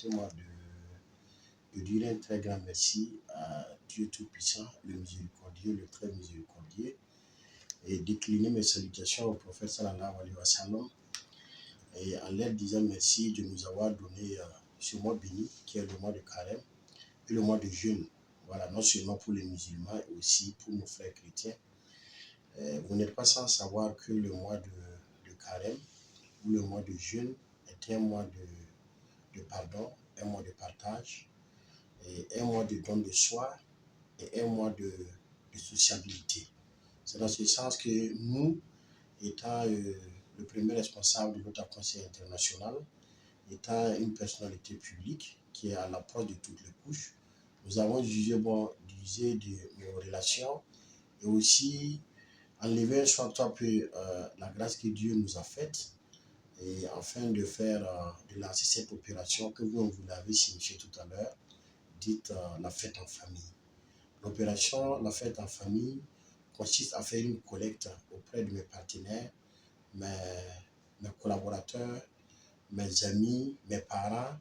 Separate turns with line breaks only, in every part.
permettez-moi de dire un très grand merci à Dieu Tout-Puissant, le miséricordieux, le très miséricordieux, et décliner mes salutations au prophète sallallahu alayhi wa sallam, et en leur disant merci de nous avoir donné ce mois béni, qui est le mois de Carême, et le mois de jeûne. Voilà, non seulement pour les musulmans, et aussi pour nos frères chrétiens. Vous n'êtes pas sans savoir que le mois de Carême, ou le mois de jeûne, est un mois de pardon, un mois de partage, et un mois de don de soi, et un mois de sociabilité. C'est dans ce sens que nous, étant le premier responsable de notre conseil international, étant une personnalité publique qui est à l'approche de toutes les couches, nous avons jugé bon d'user de nos relations et aussi enlever soit un peu la grâce que Dieu nous a faite, et afin de faire, de lancer cette opération que vous l'avez signifié tout à l'heure, dite la fête en famille. L'opération la fête en famille consiste à faire une collecte auprès de mes partenaires, mes collaborateurs, mes amis, mes parents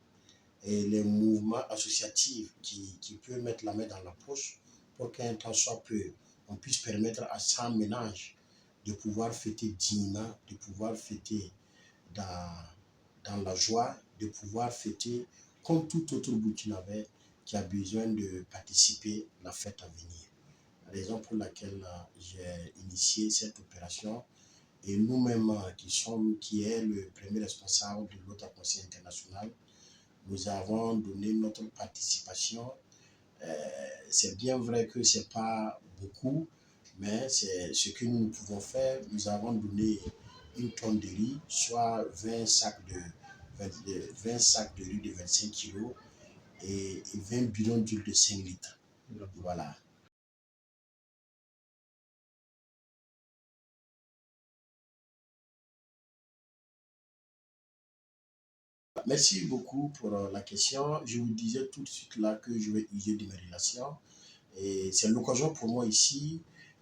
et les mouvements associatifs qui peuvent mettre la main dans la poche pour qu'un temps soit peu, on puisse permettre à 100 ménages de pouvoir fêter dignement, de pouvoir fêter dans la joie, de pouvoir fêter comme tout autre Burkinabé qui a besoin de participer à la fête à venir. Raison pour laquelle j'ai initié cette opération, et nous-mêmes qui est le premier responsable de l'autre conseil international, nous avons donné notre participation. C'est bien vrai que ce n'est pas beaucoup, mais c'est ce que nous pouvons faire. Nous avons donné une tonne de riz, soit 20 sacs de riz de 25 kilos et 20 bidons d'huile de 5 litres. Voilà. Merci beaucoup pour la question. Je vous disais tout de suite là que je vais user de mes relations. Et c'est l'occasion pour moi ici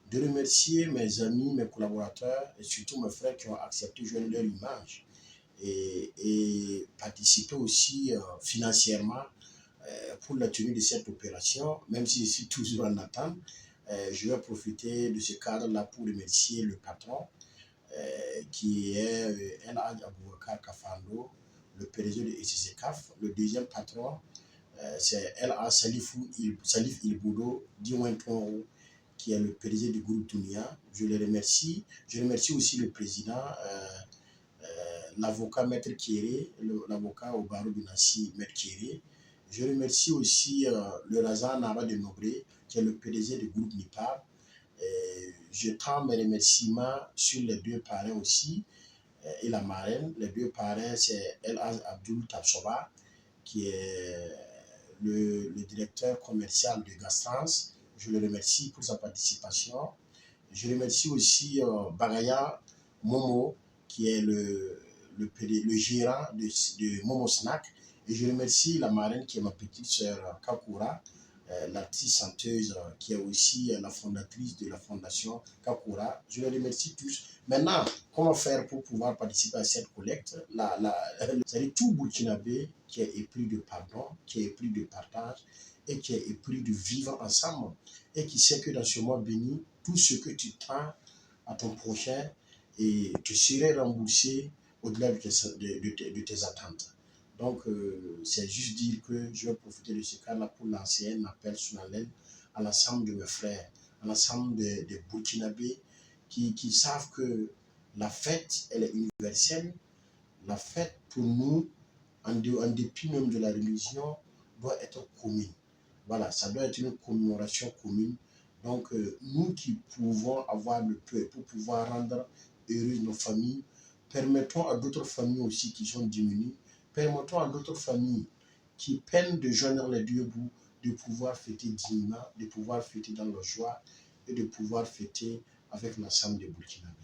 de remercier mes amis, mes collaborateurs et surtout mes frères qui ont accepté de jouer leur image et participer aussi financièrement pour la tenue de cette opération, même si je suis toujours en attente. Je vais profiter de ce cadre-là pour remercier le patron qui est El Hadj Aboubakar Kafando, le PDG de ECCCAF. Le deuxième patron, c'est El Hadj Salif Ilboudo Diouentouaro, qui est le PDG du groupe Dunia. Je les remercie. Je remercie aussi le président, l'avocat Maître Kéré, l'avocat au barreau de Nassi, Maître Kéré. Je remercie aussi le Razan Nara de Nobré, qui est le PDG du groupe NIPAB. Je tends mes remerciements sur les deux parrains aussi, et la marraine. Les deux parrains, c'est El Hadj Abdoul Tabsoba, qui est le directeur commercial de Gastrans. Je le remercie pour sa participation. Je remercie aussi Bagaya Momo, qui est le gérant de Momo Snack. Et je remercie la marraine qui est ma petite sœur Kakura, l'artiste chanteuse qui est aussi la fondatrice de la fondation Kakura. Je les remercie tous. Maintenant, comment faire pour pouvoir participer à cette collecte? C'est-à-dire tout Burkinabé qui est épris de pardon, qui est épris de partage et qui est épris de vivre ensemble et qui sait que dans ce mois béni, tout ce que tu tends à ton prochain et tu serais remboursé au-delà de tes attentes. Donc, c'est juste dire que je vais profiter de ce cas-là pour lancer un appel solennel à l'ensemble de mes frères, à l'ensemble des Burkinabés qui savent que la fête, elle est universelle. La fête, pour nous, en dépit même de la religion, doit être commune. Voilà, ça doit être une commémoration commune. Donc, nous qui pouvons avoir le peu pour pouvoir rendre heureuses nos familles, permettons à d'autres familles aussi qui sont diminuées, permettons à d'autres familles qui peinent de joindre les deux bouts, de pouvoir fêter dignement, de pouvoir fêter dans leur joie et de pouvoir fêter avec l'ensemble des Burkinabés.